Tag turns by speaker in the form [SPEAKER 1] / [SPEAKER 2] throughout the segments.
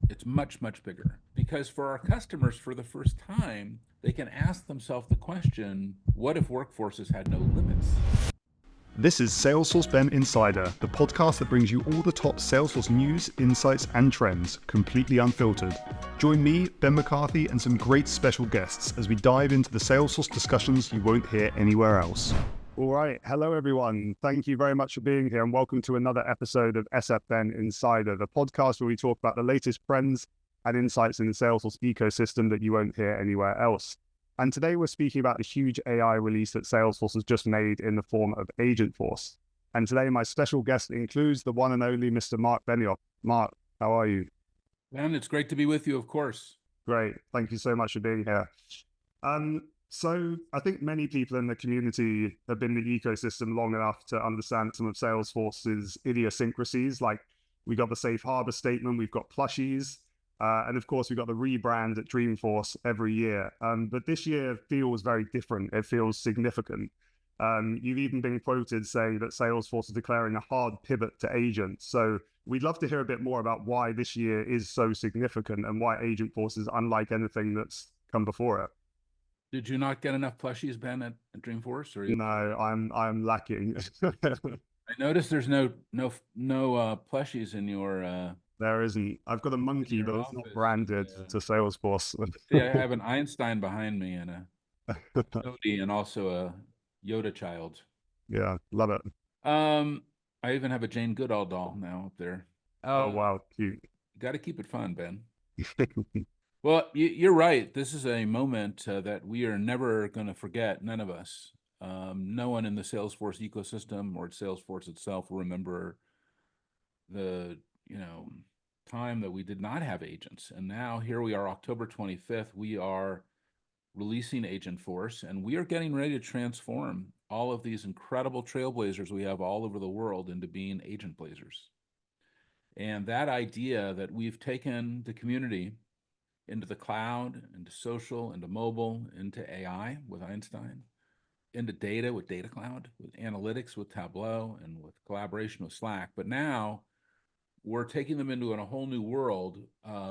[SPEAKER 1] It's much, much bigger because for our customers, for the first time, they can ask themselves the question, what if workforces had no limits?
[SPEAKER 2] This is Salesforce Ben Insider, the podcast that brings you all the top Salesforce news, insights, and trends, completely unfiltered. Join me, Ben McCarthy, and some great special guests as we dive into the Salesforce discussions you won't hear anywhere else. All right. Hello, everyone. Thank you very much for being here, and welcome to another episode of SF Ben Insider, the podcast where we talk about the latest trends and insights in the Salesforce ecosystem that you won't hear anywhere else. And today we're speaking about the huge AI release that Salesforce has just made in the form of Agentforce. And today my special guest includes the one and only Mr. Marc Benioff. Marc, how are you?
[SPEAKER 1] Ben, it's great to be with you, of course.
[SPEAKER 2] Great. Thank you so much for being here. So I think many people in the community have been in the ecosystem long enough to understand some of Salesforce's idiosyncrasies. Like we got the safe harbor statement, we've got plushies, and of course, we've got the rebrand at Dreamforce every year. But this year feels very different. It feels significant. You've even been quoted saying that Salesforce is declaring a hard pivot to agents. So we'd love to hear a bit more about why this year is so significant and why Agentforce is unlike anything that's come before it.
[SPEAKER 1] Did you not get enough plushies, Ben, at Dreamforce? Or
[SPEAKER 2] No, I'm lacking.
[SPEAKER 1] I noticed there's no plushies in your
[SPEAKER 2] There isn't. I've got a monkey, but it's not
[SPEAKER 1] office.
[SPEAKER 2] branded to Salesforce.
[SPEAKER 1] See, I have an Einstein behind me and a Cody and also a Yoda child.
[SPEAKER 2] Yeah, love it.
[SPEAKER 1] I even have a Jane Goodall doll now up there.
[SPEAKER 2] Oh, wow, cute.
[SPEAKER 1] Got to keep it fun, Ben. Well, you're right. This is a moment that we are never going to forget. None of us. No one in the Salesforce ecosystem or Salesforce itself will remember the time that we did not have agents. And now here we are, October 25th. We are releasing Agentforce, and we are getting ready to transform all of these incredible trailblazers we have all over the world into being agent blazers. And that idea that we've taken the community into the cloud, into social, into mobile, into AI with Einstein, into data with Data Cloud, with analytics with Tableau, and with collaboration with Slack. But now we're taking them into a whole new world,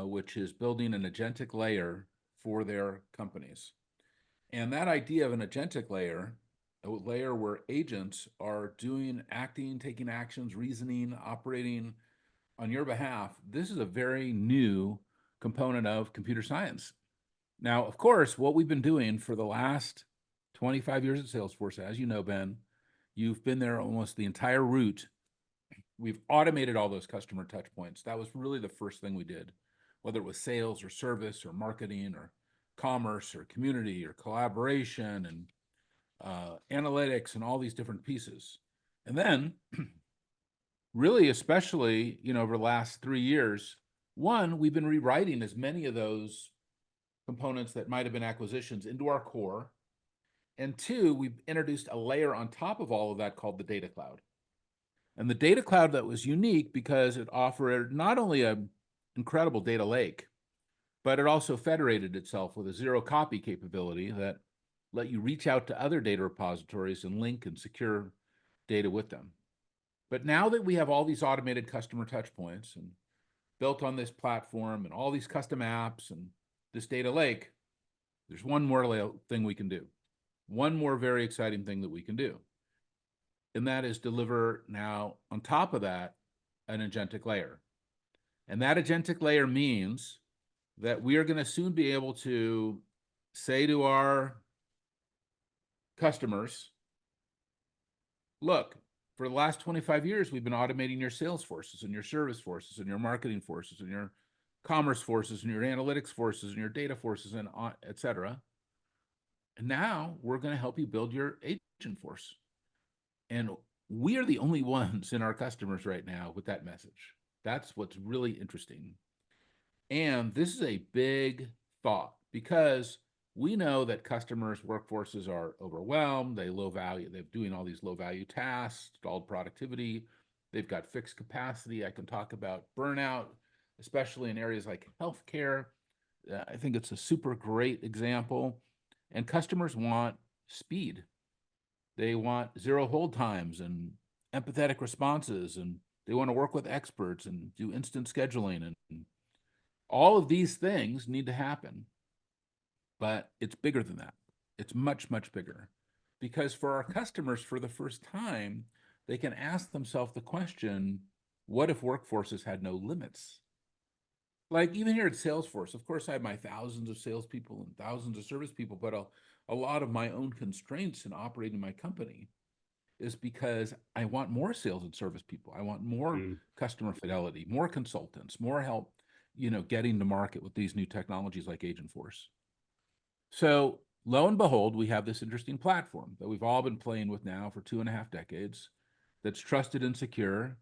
[SPEAKER 1] which is building an agentic layer for their companies. And that idea of an agentic layer, a layer where agents are doing, acting, taking actions, reasoning, operating on your behalf, this is a very new component of computer science. Now, of course, what we've been doing for the last 25 years at Salesforce, as you know, Ben, you've been there almost the entire route. We've automated all those customer touch points. That was really the first thing we did, whether it was sales or service or marketing or commerce or community or collaboration and analytics and all these different pieces. And then really, especially, over the last 3 years, one, we've been rewriting as many of those components that might have been acquisitions into our core. And two, we've introduced a layer on top of all of that called the Data Cloud. And the Data Cloud that was unique because it offered not only an incredible data lake, but it also federated itself with a zero copy capability that let you reach out to other data repositories and link and secure data with them. But now that we have all these automated customer touch points and built on this platform and all these custom apps and this data lake, there's one more thing we can do. One more very exciting thing that we can do. And that is deliver now on top of that an agentic layer. And that agentic layer means that we are going to soon be able to say to our customers, look, for the last 25 years, we've been automating your sales forces and your service forces and your marketing forces and your commerce forces and your analytics forces and your data forces and et cetera. And now we're going to help you build your agent force. And we are the only ones in our customers right now with that message. That's what's really interesting. And this is a big thought because we know that customers' workforces are overwhelmed, they're doing all these low value tasks, stalled productivity, they've got fixed capacity. I can talk about burnout, especially in areas like healthcare. I think it's a super great example. And customers want speed. They want zero hold times and empathetic responses, and they want to work with experts and do instant scheduling and All of these things need to happen, but it's bigger than that. It's much, much bigger. Because for our customers, for the first time, they can ask themselves the question, what if workforces had no limits? Like even here at Salesforce, of course, I have my thousands of salespeople and thousands of service people, but a lot of my own constraints in operating my company is because I want more sales and service people. I want more customer fidelity, more consultants, more help, getting to market with these new technologies like Agentforce. So lo and behold, we have this interesting platform that we've all been playing with now for 2.5 decades that's trusted and secure.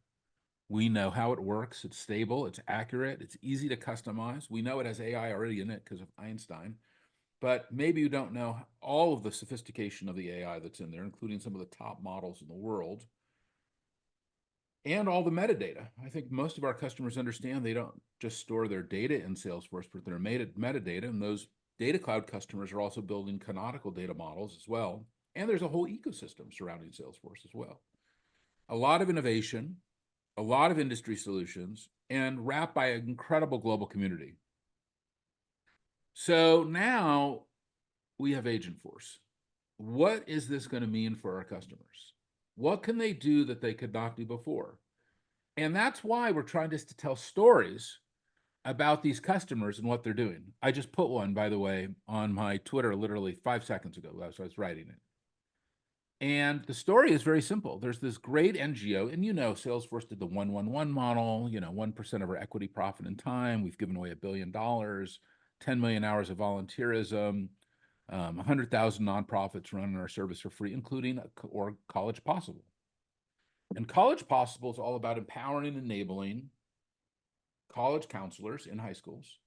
[SPEAKER 1] We know how it works. It's stable, it's accurate, it's easy to customize. We know it has AI already in it because of Einstein, but maybe you don't know all of the sophistication of the AI that's in there, including some of the top models in the world and all the metadata. I think most of our customers understand they don't just store their data in Salesforce, but they're metadata, and those data cloud customers are also building canonical data models as well. And there's a whole ecosystem surrounding Salesforce as well. A lot of innovation, a lot of industry solutions, and wrapped by an incredible global community. So now we have Agentforce. What is this going to mean for our customers? What can they do that they could not do before? And that's why we're trying just to tell stories about these customers and what they're doing. I just put one, by the way, on my Twitter literally 5 seconds ago as I was writing it. And the story is very simple. There's this great NGO, and Salesforce did the 1-1-1 model, 1% of our equity profit in time. We've given away $1 billion, 10 million hours of volunteerism, 100,000 nonprofits running our service for free, including College Possible. And College Possible is all about empowering and enabling college counselors in high schools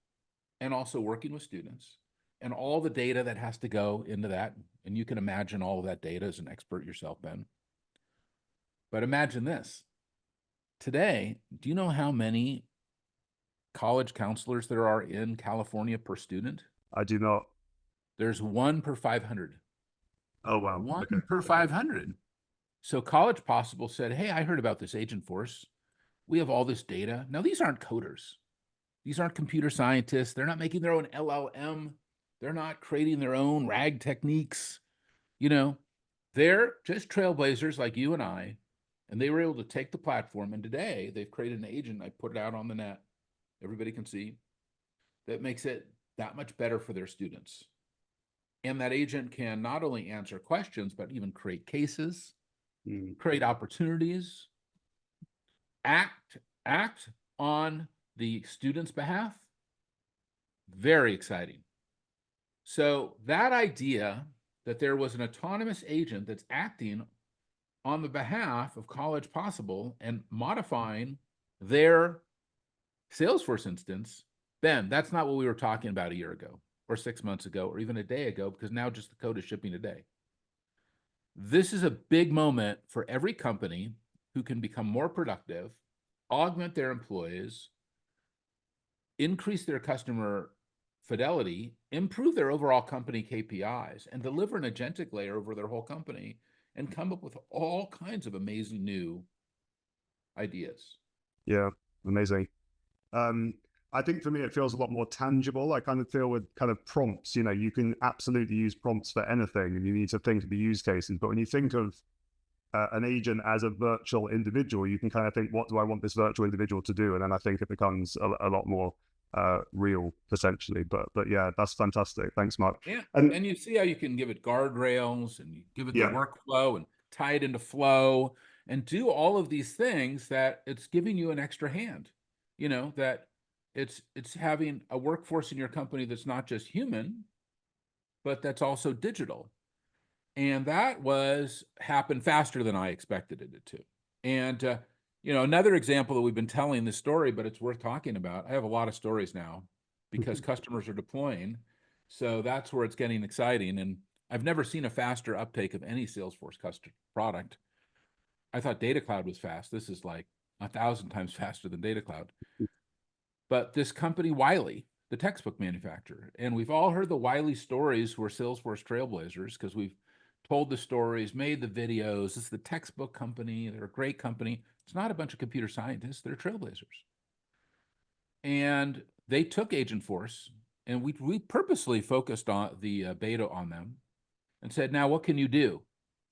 [SPEAKER 1] and also working with students and all the data that has to go into that. And you can imagine all of that data as an expert yourself, Ben. But imagine this. Today, do you know how many college counselors there are in California per student?
[SPEAKER 2] I do not.
[SPEAKER 1] There's 1 per 500.
[SPEAKER 2] Oh, wow.
[SPEAKER 1] 1
[SPEAKER 2] Okay.
[SPEAKER 1] per 500. So College Possible said, hey, I heard about this Agentforce. We have all this data. Now, these aren't coders. These aren't computer scientists. They're not making their own LLM. They're not creating their own RAG techniques. They're just trailblazers like you and I. And they were able to take the platform. And today they've created an agent. I put it out on the net. Everybody can see that makes it that much better for their students. And that agent can not only answer questions, but even create cases, create opportunities, act on the student's behalf. Very exciting. So that idea that there was an autonomous agent that's acting on the behalf of College Possible and modifying their Salesforce instance, Ben, that's not what we were talking about a year ago or 6 months ago or even a day ago, because now just the code is shipping today. This is a big moment for every company who can become more productive, augment their employees, increase their customer fidelity, improve their overall company KPIs, and deliver an agentic layer over their whole company and come up with all kinds of amazing new ideas.
[SPEAKER 2] Yeah, amazing. I think for me, it feels a lot more tangible. I kind of feel with kind of prompts, you can absolutely use prompts for anything and you need to think of the use cases. But when you think of an agent as a virtual individual, you can kind of think, what do I want this virtual individual to do? And then I think it becomes a lot more real potentially. But yeah, that's fantastic. Thanks, Mark.
[SPEAKER 1] Yeah, and you see how you can give it guardrails and you give it the workflow and tie it into flow and do all of these things that it's giving you an extra hand, that it's having a workforce in your company that's not just human, but that's also digital. And that happened faster than I expected it to. And, another example that we've been telling this story, but it's worth talking about. I have a lot of stories now because customers are deploying. So that's where it's getting exciting. And I've never seen a faster uptake of any Salesforce customer product. I thought Data Cloud was fast. This is like 1,000 times faster than Data Cloud. But this company, Wiley, the textbook manufacturer, and we've all heard the Wiley stories who are Salesforce trailblazers because we've told the stories, made the videos. It's the textbook company. They're a great company. It's not a bunch of computer scientists. They're trailblazers. And they took Agentforce, and we purposely focused on the beta on them and said, now what can you do?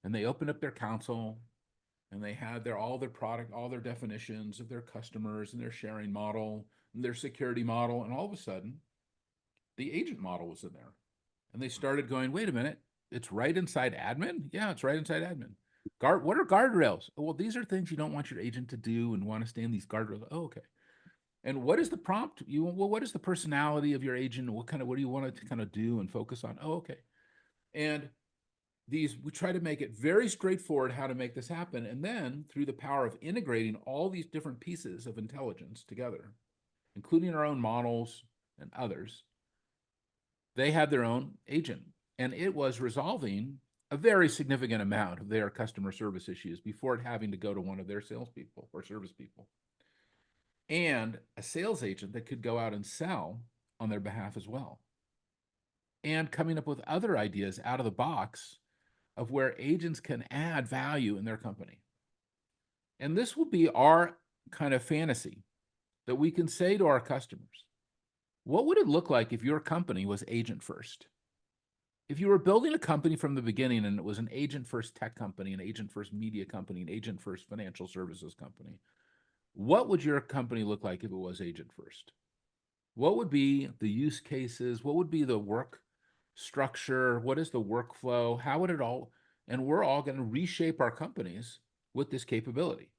[SPEAKER 1] And they opened up their console, and they had all their product, all their definitions of their customers and their sharing model and their security model. And all of a sudden, the agent model was in there. And they started going, wait a minute, it's right inside admin? Yeah, it's right inside admin. What are guardrails? Well, these are things you don't want your agent to do and want to stay in these guardrails. Oh, okay. And what is the prompt? What is the personality of your agent? What do you want it to kind of do and focus on? Oh, okay. And we try to make it very straightforward how to make this happen. And then through the power of integrating all these different pieces of intelligence together, including our own models and others, they had their own agent. And it was resolving a very significant amount of their customer service issues before it having to go to one of their salespeople or service people. And a sales agent that could go out and sell on their behalf as well. And coming up with other ideas out of the box of where agents can add value in their company. And this will be our kind of fantasy that we can say to our customers, what would it look like if your company was agent first? If you were building a company from the beginning and it was an agent first tech company, an agent first media company, an agent first financial services company, what would your company look like if it was agent first? What would be the use cases? What would be the work structure? What is the workflow? How would it all? And we're all going to reshape our companies with this capability.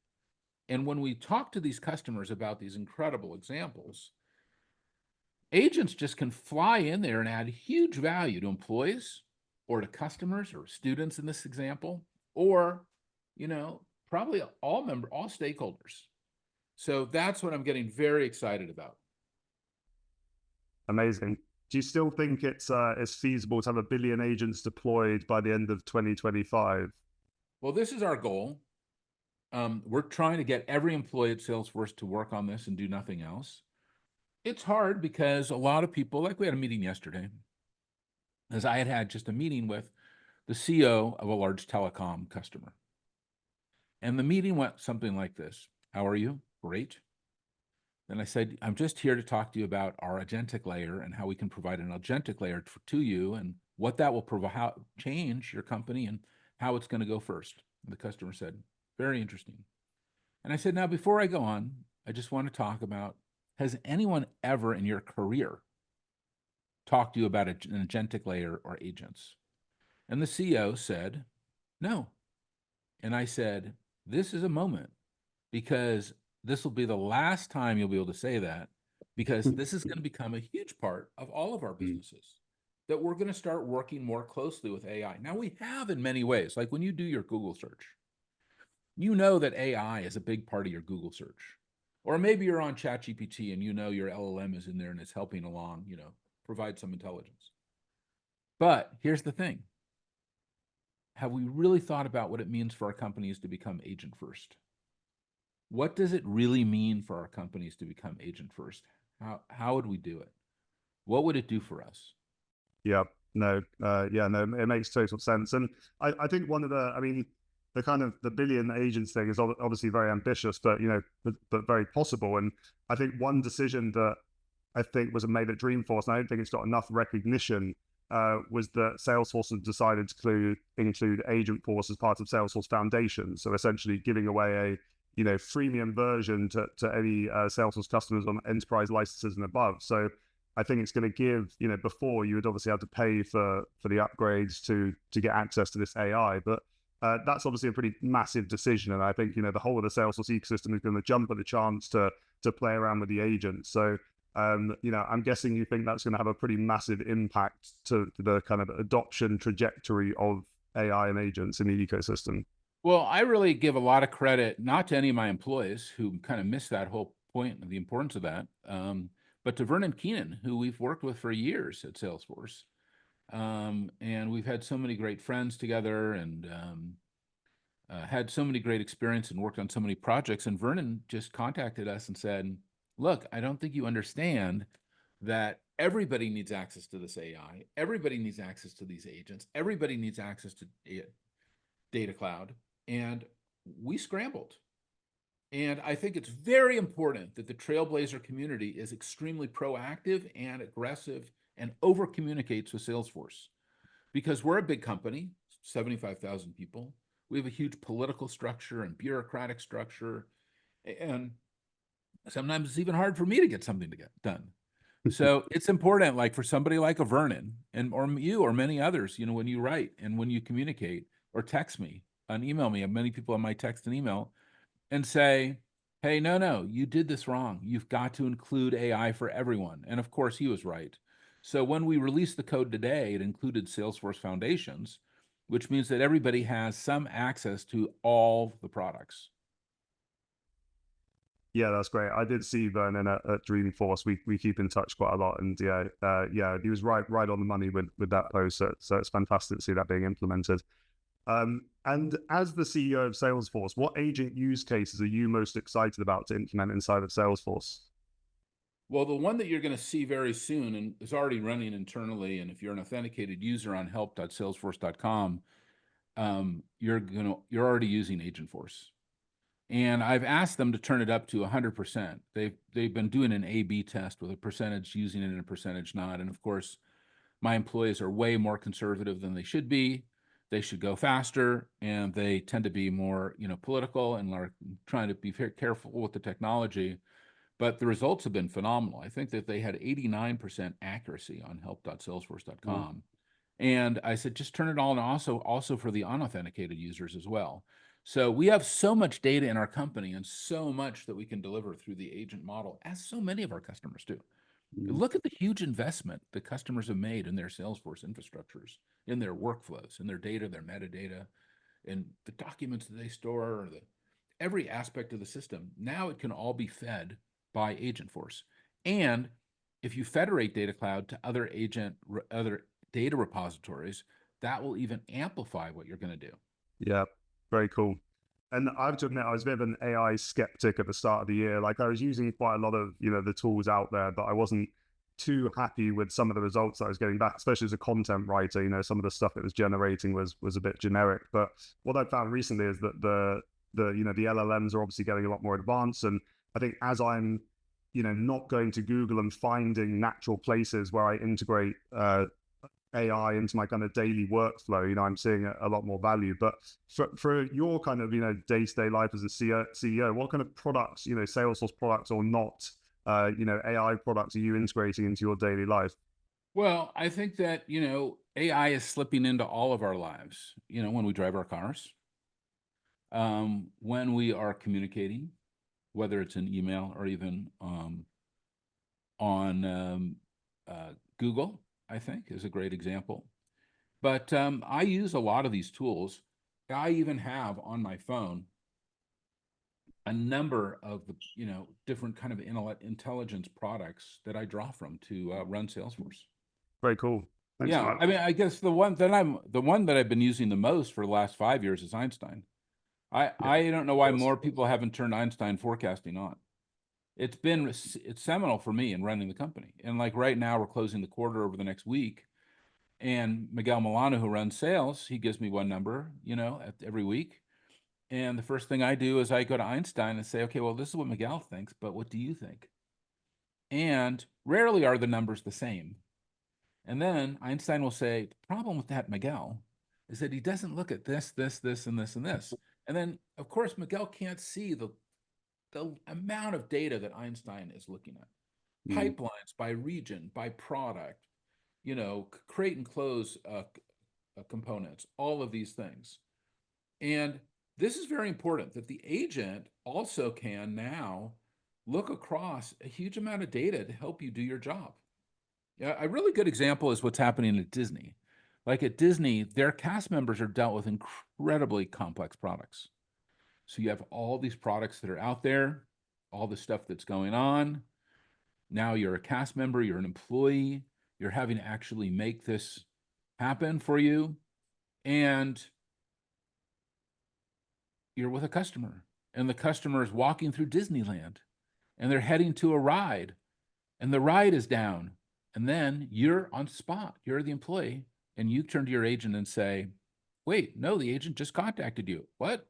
[SPEAKER 1] And when we talk to these customers about these incredible examples, agents just can fly in there and add huge value to employees or to customers or students in this example, or, probably all stakeholders. So that's what I'm getting very excited about.
[SPEAKER 2] Amazing. Do you still think it's feasible to have 1 billion agents deployed by the end of 2025?
[SPEAKER 1] Well, this is our goal. We're trying to get every employee at Salesforce to work on this and do nothing else. It's hard because a lot of people, like we had a meeting yesterday, as I had just a meeting with the CEO of a large telecom customer. And the meeting went something like this. How are you? Great. Then I said, I'm just here to talk to you about our agentic layer and how we can provide an agentic layer to you and what that will provide, how change your company and how it's going to go first. And the customer said, very interesting. And I said, now, before I go on, I just want to talk about, has anyone ever in your career talked to you about an agentic layer or agents? And the CEO said, no. And I said, this is a moment because this will be the last time you'll be able to say that, because this is going to become a huge part of all of our businesses, that we're going to start working more closely with AI. Now, we have in many ways, like when you do your Google search, you know that AI is a big part of your Google search. Or maybe you're on ChatGPT and your LLM is in there and it's helping along, provide some intelligence. But here's the thing. Have we really thought about what it means for our companies to become agent first? What does it really mean for our companies to become agent first? How would we do it? What would it do for us?
[SPEAKER 2] Yeah, no, it makes total sense. And I think one of the kind of the billion agents thing is obviously very ambitious, but but very possible. And I think one decision that I think was made at Dreamforce, and I don't think it's got enough recognition, was that Salesforce has decided to include Agentforce as part of Salesforce Foundation. So essentially giving away a freemium version to any Salesforce customers on enterprise licenses and above. So I think it's going to give, before you would obviously have to pay for the upgrades to get access to this AI, but that's obviously a pretty massive decision. And I think, the whole of the Salesforce ecosystem is going to jump at the chance to play around with the agents. So, I'm guessing you think that's going to have a pretty massive impact to the kind of adoption trajectory of AI and agents in the ecosystem.
[SPEAKER 1] Well, I really give a lot of credit, not to any of my employees who kind of missed that whole point of the importance of that, but to Vernon Keenan, who we've worked with for years at Salesforce. And we've had so many great friends together and had so many great experience and worked on so many projects. And Vernon just contacted us and said, look, I don't think you understand that everybody needs access to this AI. Everybody needs access to these agents. Everybody needs access to Data Cloud. And we scrambled. And I think it's very important that the Trailblazer community is extremely proactive and aggressive and over communicates with Salesforce, because we're a big company, 75,000 people. We have a huge political structure and bureaucratic structure. And sometimes it's even hard for me to get something to get done. So it's important, like for somebody like a Vernon and or you or many others, when you write and when you communicate or text me and email me, and many people on my text and email, and say, hey, no, you did this wrong. You've got to include AI for everyone. And of course, he was right. So when we released the code today, it included Salesforce Foundations, which means that everybody has some access to all the products.
[SPEAKER 2] Yeah, that's great. I did see Vernon at Dreamforce. We keep in touch quite a lot, and yeah, he was right on the money with that post. So it's fantastic to see that being implemented. And as the CEO of Salesforce, what agent use cases are you most excited about to implement inside of Salesforce?
[SPEAKER 1] Well, the one that you're going to see very soon and is already running internally, and if you're an authenticated user on help.salesforce.com, you're already using Agentforce. And I've asked them to turn it up to 100%. They've been doing an A/B test with a percentage using it and a percentage not. And of course, my employees are way more conservative than they should be. They should go faster, and they tend to be more, political and are trying to be very careful with the technology. But the results have been phenomenal. I think that they had 89% accuracy on help.salesforce.com. And I said, just turn it on also for the unauthenticated users as well. So we have so much data in our company and so much that we can deliver through the agent model, as so many of our customers do. Look at the huge investment that customers have made in their Salesforce infrastructures, in their workflows, in their data, their metadata, and the documents that they store, every aspect of the system. Now it can all be fed by Agentforce. And if you federate Data Cloud to other data repositories, that will even amplify what you're going to do.
[SPEAKER 2] Yeah, very cool. And I have to admit, I was a bit of an AI skeptic at the start of the year. Like, I was using quite a lot of, the tools out there, but I wasn't too happy with some of the results I was getting back, especially as a content writer. Some of the stuff it was generating was a bit generic. But what I found recently is that the LLMs are obviously getting a lot more advanced. And I think as I'm, not going to Google and finding natural places where I integrate AI into my kind of daily workflow, I'm seeing a lot more value. But for your kind of, day-to-day life as a CEO, what kind of products, Salesforce products or not, AI products are you integrating into your daily life?
[SPEAKER 1] Well, I think that, AI is slipping into all of our lives, when we drive our cars, when we are communicating, whether it's an email or even on Google, I think is a great example. But I use a lot of these tools. I even have on my phone a number of the different kind of intelligence products that I draw from to run Salesforce.
[SPEAKER 2] Very cool. Thanks,
[SPEAKER 1] Yeah,
[SPEAKER 2] Mark.
[SPEAKER 1] I mean, I guess the one that I've been using the most for the last 5 years is Einstein. I don't know why more people haven't turned Einstein forecasting on. It's seminal for me in running the company. And like right now, we're closing the quarter over the next week. And Miguel Milano, who runs sales, he gives me one number, every week. And the first thing I do is I go to Einstein and say, okay, well, this is what Miguel thinks, but what do you think? And rarely are the numbers the same. And then Einstein will say, the problem with that, Miguel, is that he doesn't look at this, this, this, and this, and this. And then, of course, Miguel can't see the amount of data that Einstein is looking at. Pipelines by region, by product, create and close components, all of these things. And this is very important that the agent also can now look across a huge amount of data to help you do your job. Yeah, a really good example is what's happening at Disney. Like at Disney, their cast members are dealt with incredibly complex products. So you have all these products that are out there, all the stuff that's going on. Now you're a cast member, you're an employee, you're having to actually make this happen for you. And you're with a customer, and the customer is walking through Disneyland, and they're heading to a ride, and the ride is down. And then you're on spot, you're the employee, and you turn to your agent and say, wait, no, the agent just contacted you. What?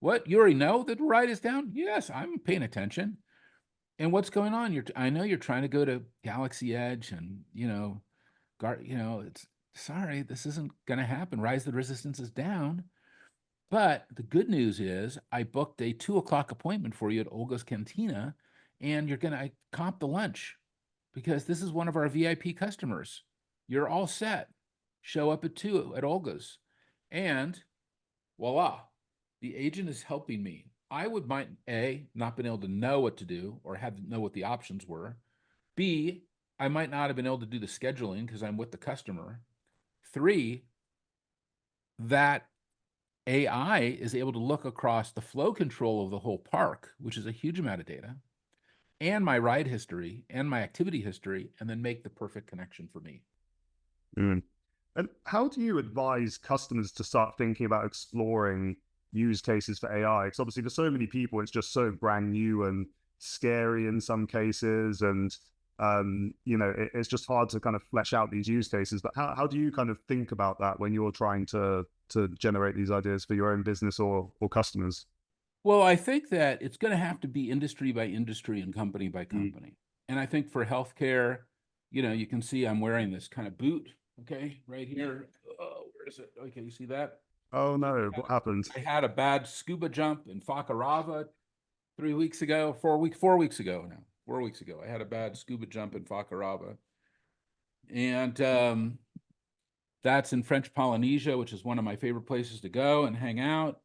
[SPEAKER 1] What? You already know that the ride is down? Yes, I'm paying attention. And what's going on? I know you're trying to go to Galaxy Edge and, it's sorry, this isn't going to happen. Rise of the Resistance is down. But the good news is I booked a 2 o'clock appointment for you at Olga's Cantina, and you're going to comp the lunch because this is one of our VIP customers. You're all set. Show up at 2 at Olga's. And voila, the agent is helping me. I would might not been able to know what to do or know what the options were. B, I might not have been able to do the scheduling because I'm with the customer. 3, that AI is able to look across the flow control of the whole park, which is a huge amount of data, and my ride history and my activity history, and then make the perfect connection for me.
[SPEAKER 2] Mm. And how do you advise customers to start thinking about exploring use cases for AI? Because obviously for so many people, it's just so brand new and scary in some cases. And, it's just hard to kind of flesh out these use cases. But how do you kind of think about that when you're trying to generate these ideas for your own business or customers?
[SPEAKER 1] Well, I think that it's going to have to be industry by industry and company by company. And I think for healthcare, you can see I'm wearing this kind of boot, okay, right here. Oh, where is it? Okay, you see that?
[SPEAKER 2] Oh no, what happened?
[SPEAKER 1] I had a bad scuba jump in Fakarava 3 weeks ago, 4 weeks ago now. 4 weeks ago, I had a bad scuba jump in Fakarava. And that's in French Polynesia, which is one of my favorite places to go and hang out.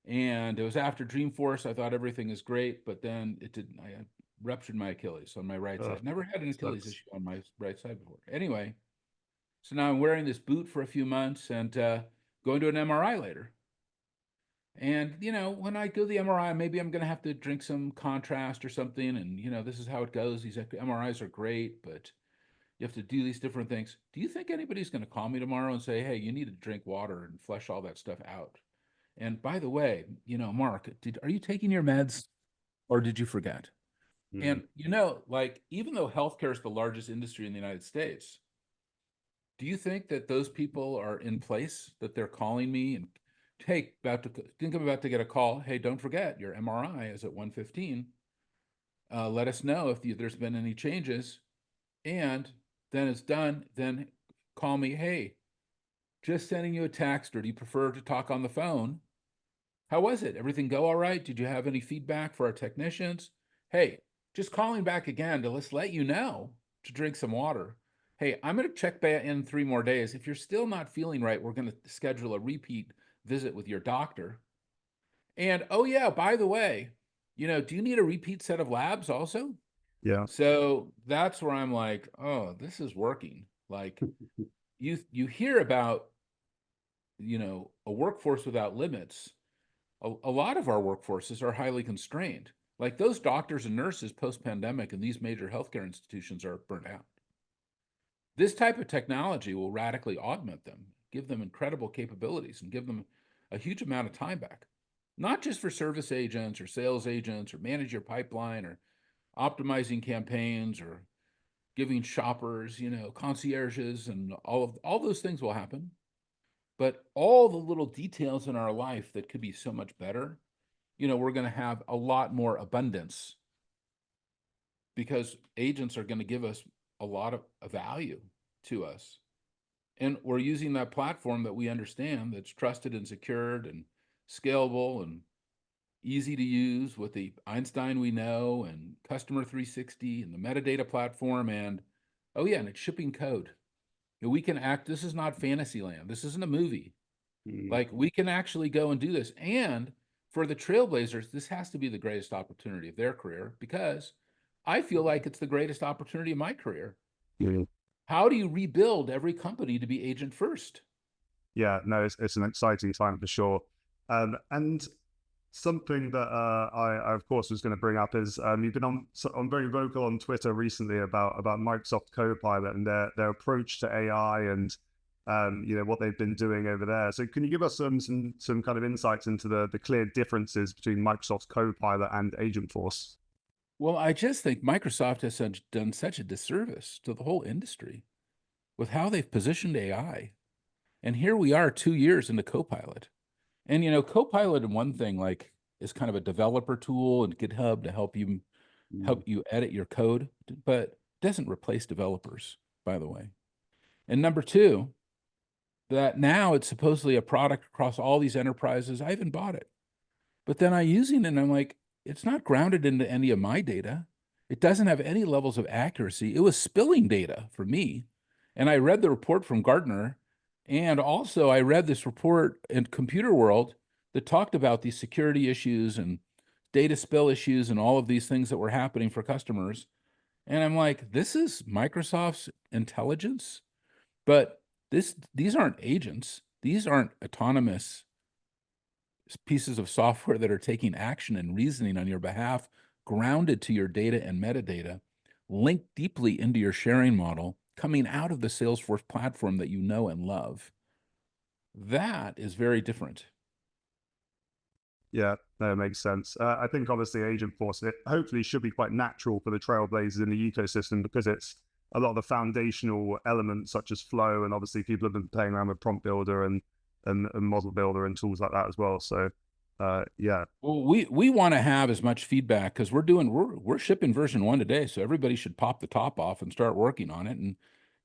[SPEAKER 1] And it was after Dreamforce. I thought everything is great, but then it didn't. I ruptured my Achilles on my right side. Never had an Achilles issue on my right side before. Anyway, so now I'm wearing this boot for a few months and going to an MRI later. And, when I go to the MRI, maybe I'm going to have to drink some contrast or something. And, this is how it goes. These MRIs are great, but you have to do these different things. Do you think anybody's going to call me tomorrow and say, hey, you need to drink water and flush all that stuff out? And by the way, Mark, are you taking your meds or did you forget? And, even though healthcare is the largest industry in the United States, do you think that those people are in place, that they're calling me and, hey, think I'm about to get a call. Hey, don't forget your MRI is at 1:15. Let us know if there's been any changes. And then it's done. Then call me. Hey, just sending you a text, or do you prefer to talk on the phone? How was it? Everything go all right? Did you have any feedback for our technicians? Hey, just calling back again to let you know to drink some water. Hey, I'm going to check back in 3 more days. If you're still not feeling right, we're going to schedule a repeat visit with your doctor. And, oh yeah, by the way, do you need a repeat set of labs also?
[SPEAKER 2] Yeah.
[SPEAKER 1] So that's where I'm like, oh, this is working. Like you hear about, a workforce without limits. A lot of our workforces are highly constrained. Like those doctors and nurses post-pandemic in these major healthcare institutions are burnt out. This type of technology will radically augment them, give them incredible capabilities, and give them a huge amount of time back. Not just for service agents or sales agents or manage your pipeline or optimizing campaigns or giving shoppers, concierges, and all those things will happen. But all the little details in our life that could be so much better, we're going to have a lot more abundance because agents are going to give us a lot of value to us. And we're using that platform that we understand, that's trusted and secured and scalable and easy to use, with the Einstein we know and Customer 360 and the metadata platform. And oh yeah, and it's shipping code. We can act, this is not fantasy land. This isn't a movie. Like we can actually go and do this. And for the Trailblazers, this has to be the greatest opportunity of their career, because I feel like it's the greatest opportunity of my career.
[SPEAKER 2] Yeah.
[SPEAKER 1] How do you rebuild every company to be agent first?
[SPEAKER 2] Yeah, no, it's an exciting time for sure. And something that I of course was going to bring up is you've been on very vocal on Twitter recently about Microsoft Copilot and their approach to AI and what they've been doing over there. So can you give us some kind of insights into the clear differences between Microsoft's Copilot and Agentforce?
[SPEAKER 1] Well, I just think Microsoft has done such a disservice to the whole industry with how they've positioned AI. And here we are 2 years into Copilot. And Copilot, and one thing, like is kind of a developer tool and GitHub to help you edit your code, but it doesn't replace developers, by the way. And number two, that now it's supposedly a product across all these enterprises. I even bought it, but then I'm using it and I'm like, it's not grounded into any of my data. It doesn't have any levels of accuracy. It was spilling data for me. And I read the report from Gartner. And also I read this report in Computer World that talked about these security issues and data spill issues and all of these things that were happening for customers. And I'm like, this is Microsoft's intelligence, but these aren't agents. These aren't autonomous pieces of software that are taking action and reasoning on your behalf, grounded to your data and metadata, linked deeply into your sharing model, coming out of the Salesforce platform that you know and love. That is very different.
[SPEAKER 2] Yeah, no, it makes sense. I think obviously Agentforce, it hopefully should be quite natural for the trailblazers in the ecosystem because it's a lot of the foundational elements such as flow, and obviously people have been playing around with prompt builder and model builder and tools like that as well. So yeah.
[SPEAKER 1] Well, we want to have as much feedback because we're shipping version 1 today, so everybody should pop the top off and start working on it and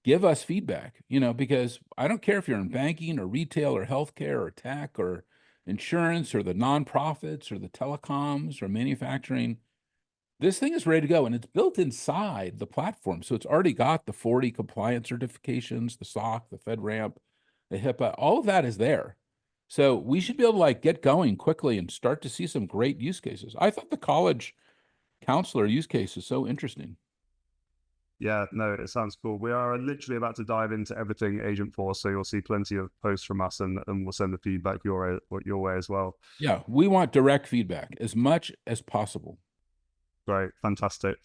[SPEAKER 1] give us feedback. Because I don't care if you're in banking or retail or healthcare or tech or insurance or the nonprofits or the telecoms or manufacturing. This thing is ready to go, and it's built inside the platform. So it's already got the 40 compliance certifications, the SOC, the FedRAMP, the HIPAA, all of that is there. So we should be able to get going quickly and start to see some great use cases. I thought the college counselor use case is so interesting.
[SPEAKER 2] Yeah, no, it sounds cool. We are literally about to dive into everything Agentforce, so you'll see plenty of posts from us, and we'll send the feedback your way as well.
[SPEAKER 1] Yeah, we want direct feedback as much as possible.
[SPEAKER 2] Great, fantastic.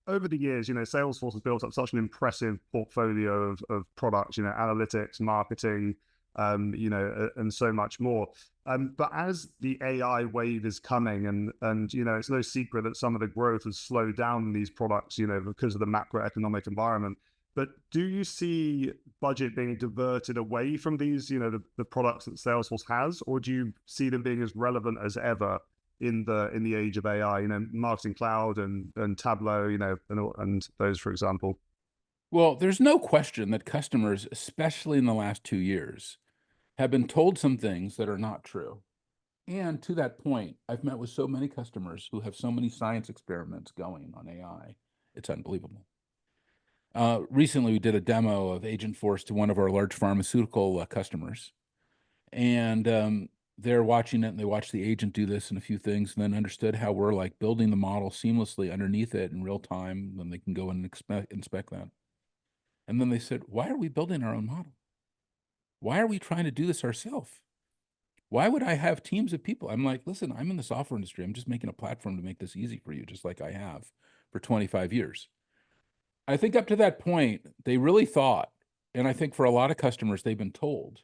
[SPEAKER 2] Over the years, Salesforce has built up such an impressive portfolio of products, analytics, marketing, and so much more. But as the AI wave is coming, and it's no secret that some of the growth has slowed down in these products, because of the macroeconomic environment. But do you see budget being diverted away from these, the products that Salesforce has, or do you see them being as relevant as ever in the age of AI? Marketing Cloud and Tableau, and those, for example.
[SPEAKER 1] Well, there's no question that customers, especially in the last 2 years, have been told some things that are not true. And to that point, I've met with so many customers who have so many science experiments going on AI. It's unbelievable. Recently, we did a demo of Agentforce to one of our large pharmaceutical customers. And they're watching it, and they watched the agent do this and a few things, and then understood how we're building the model seamlessly underneath it in real time. Then they can go and inspect that. And then they said, why are we building our own model? Why are we trying to do this ourselves? Why would I have teams of people? I'm like, listen, I'm in the software industry. I'm just making a platform to make this easy for you, just like I have for 25 years. I think up to that point, they really thought, and I think for a lot of customers, they've been told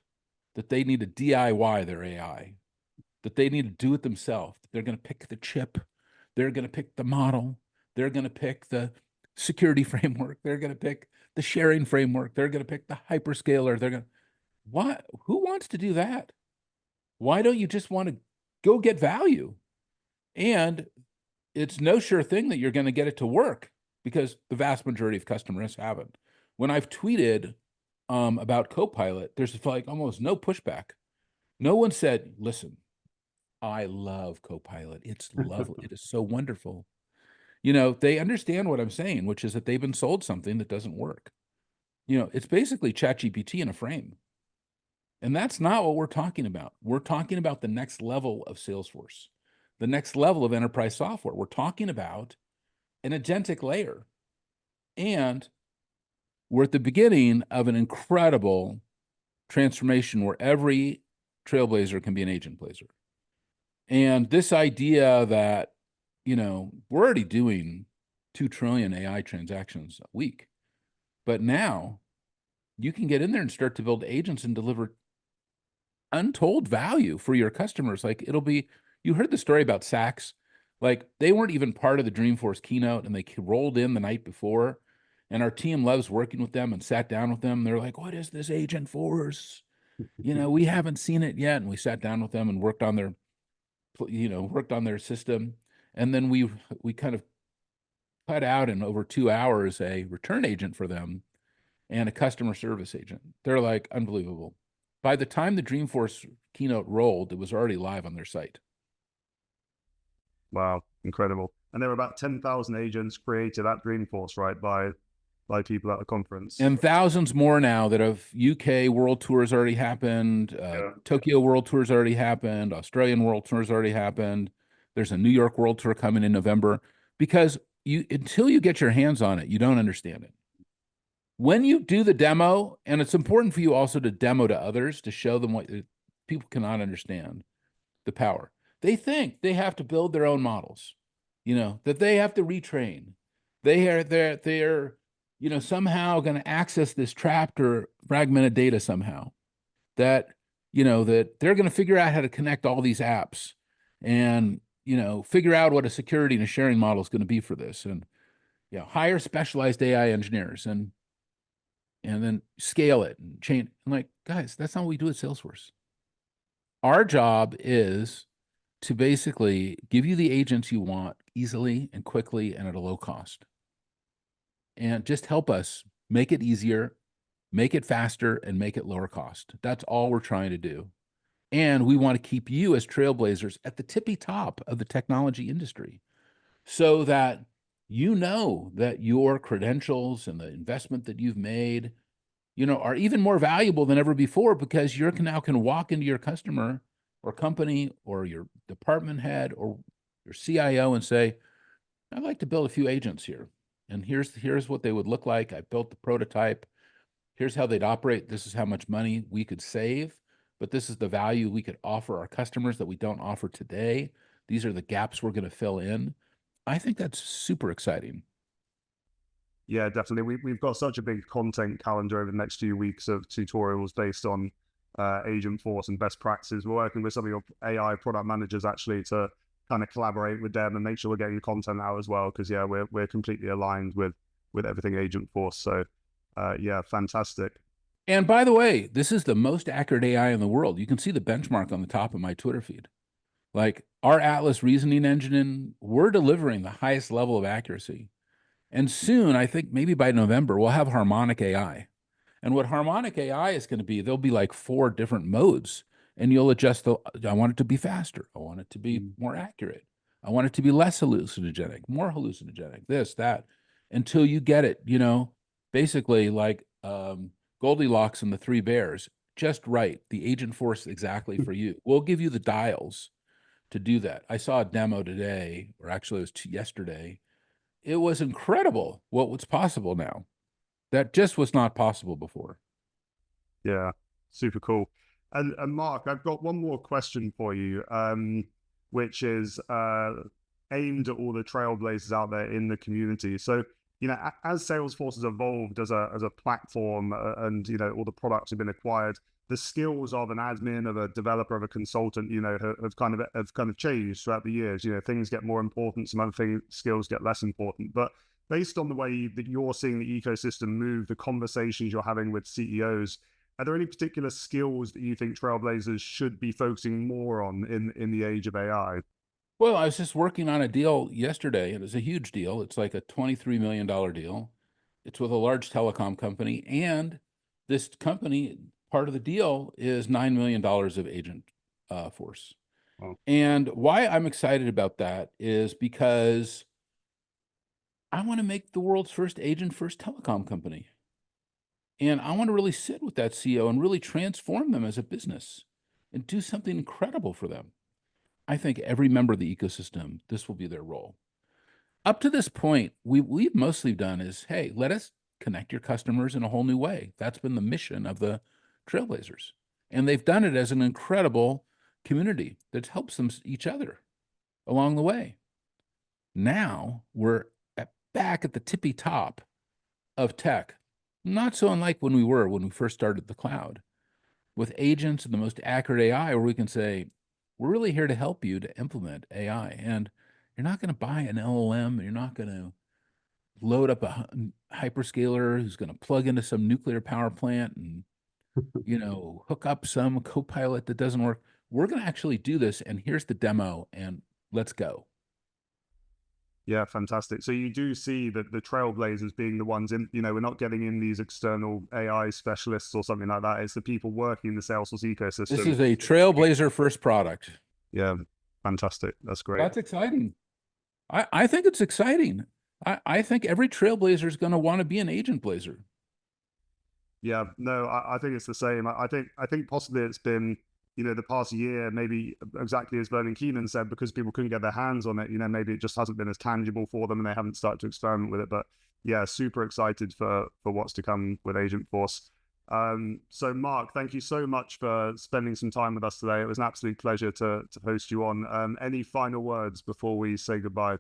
[SPEAKER 1] that they need to DIY their AI, that they need to do it themselves. They're going to pick the chip. They're going to pick the model. They're going to pick the security framework. They're going to pick the sharing framework. They're going to pick the hyperscaler. What? Who wants to do that? Why don't you just want to go get value? And it's no sure thing that you're going to get it to work, because the vast majority of customers haven't. When I've tweeted about Copilot, there's almost no pushback. No one said, listen, I love Copilot. It's lovely. It is so wonderful. They understand what I'm saying, which is that they've been sold something that doesn't work. It's basically ChatGPT in a frame. And that's not what we're talking about. We're talking about the next level of Salesforce, the next level of enterprise software. We're talking about an agentic layer. And we're at the beginning of an incredible transformation where every trailblazer can be an agent blazer. And this idea that, we're already doing 2 trillion AI transactions a week, but now you can get in there and start to build agents and deliver untold value for your customers. You heard the story about Saks. They weren't even part of the Dreamforce keynote, and they rolled in the night before, and our team loves working with them and sat down with them. They're like, what is this Agentforce? We haven't seen it yet. And we sat down with them and worked on their worked on their system. And then we kind of cut out in over 2 hours a return agent for them and a customer service agent. They're like unbelievable. By the time the Dreamforce keynote rolled, it was already live on their site.
[SPEAKER 2] Wow, incredible. And there were about 10,000 agents created at Dreamforce, right, by people at the conference.
[SPEAKER 1] And thousands more now that have UK World Tours already happened, Tokyo World Tours already happened, Australian World Tours already happened. There's a New York World Tour coming in November, because until you get your hands on it, you don't understand it. When you do the demo, and it's important for you also to demo to others to show them what people cannot understand, the power. They think they have to build their own models, that they have to retrain. They're somehow going to access this trapped or fragmented data somehow. That that they're going to figure out how to connect all these apps, and figure out what a security and a sharing model is going to be for this, and hire specialized AI engineers and then scale it and change. I'm like, guys, that's not what we do at Salesforce. Our job is to basically give you the agents you want easily and quickly and at a low cost. And just help us make it easier, make it faster, and make it lower cost. That's all we're trying to do. And we want to keep you as trailblazers at the tippy top of the technology industry, so that that your credentials and the investment that you've made are even more valuable than ever before, because you now can walk into your customer or company or your department head or your CIO and say, I'd like to build a few agents here. And here's what they would look like. I built the prototype. Here's how they'd operate. This is how much money we could save, but this is the value we could offer our customers that we don't offer today. These are the gaps we're going to fill in. I think that's super exciting.
[SPEAKER 2] Yeah, definitely. We've got such a big content calendar over the next few weeks of tutorials based on Agentforce and best practices. We're working with some of your AI product managers actually to kind of collaborate with them and make sure we're getting content out as well. Because we're completely aligned with everything Agentforce. So fantastic.
[SPEAKER 1] And by the way, this is the most accurate AI in the world. You can see the benchmark on the top of my Twitter feed. Like our Atlas reasoning engine, we're delivering the highest level of accuracy. And soon, I think maybe by November, we'll have harmonic AI. And what harmonic AI is going to be, there'll be like 4 different modes, and you'll adjust I want it to be faster. I want it to be more accurate. I want it to be less hallucinogenic, more hallucinogenic, this, that, until you get it, basically like Goldilocks and the 3 bears, just right. The Agentforce exactly for you. We'll give you the dials to do that. I saw a demo today, or actually it was yesterday. It was incredible what was possible now. That just was not possible before.
[SPEAKER 2] Yeah, super cool. And Mark, I've got one more question for you, which is aimed at all the trailblazers out there in the community. So, as Salesforce has evolved as a platform, and all the products have been acquired, the skills of an admin, of a developer, of a consultant, have kind of changed throughout the years. Things get more important, some other skills get less important. But based on the way that you're seeing the ecosystem move, the conversations you're having with CEOs, are there any particular skills that you think trailblazers should be focusing more on in the age of AI?
[SPEAKER 1] Well, I was just working on a deal yesterday, and it's a huge deal. It's like a $23 million deal. It's with a large telecom company, and this company, part of the deal is $9 million of agent force.
[SPEAKER 2] Oh.
[SPEAKER 1] And why I'm excited about that is because I want to make the world's first agent-first telecom company. And I want to really sit with that CEO and really transform them as a business and do something incredible for them. I think every member of the ecosystem, this will be their role. Up to this point, we've mostly done is, hey, let us connect your customers in a whole new way. That's been the mission of the Trailblazers. And they've done it as an incredible community that helps them each other along the way. Now we're back at the tippy top of tech, not so unlike when we first started the cloud, with agents and the most accurate AI, where we can say, we're really here to help you to implement AI. And you're not going to buy an LLM. You're not going to load up a hyperscaler who's going to plug into some nuclear power plant and, hook up some copilot that doesn't work. we're going to actually do this, and here's the demo, and let's go.
[SPEAKER 2] Yeah, fantastic. So you do see that the trailblazers being the ones in, we're not getting in these external AI specialists or something like that. It's the people working in the Salesforce ecosystem.
[SPEAKER 1] This is a trailblazer first product.
[SPEAKER 2] Yeah, fantastic. That's great.
[SPEAKER 1] That's exciting. I think it's exciting. I think every trailblazer is going to want to be an agent blazer.
[SPEAKER 2] Yeah, no, I think it's the same. I think possibly it's been, the past year, maybe exactly as Vernon Keenan said, because people couldn't get their hands on it, maybe it just hasn't been as tangible for them and they haven't started to experiment with it. But yeah, super excited for what's to come with Agentforce. So Mark, thank you so much for spending some time with us today. It was an absolute pleasure to host you on. Any final words before we say goodbye?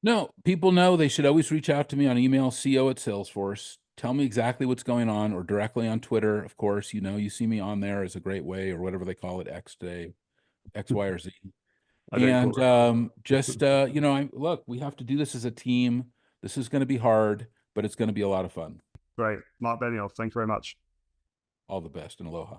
[SPEAKER 1] No, people know they should always reach out to me on email, CO@Salesforce. Tell me exactly what's going on, or directly on Twitter. Of course, you see me on there as a great way, or whatever they call it, X today, X, Y, or Z. And just look, we have to do this as a team. This is going to be hard, but it's going to be a lot of fun.
[SPEAKER 2] Great. Marc Benioff, thank you very much.
[SPEAKER 1] All the best, and aloha.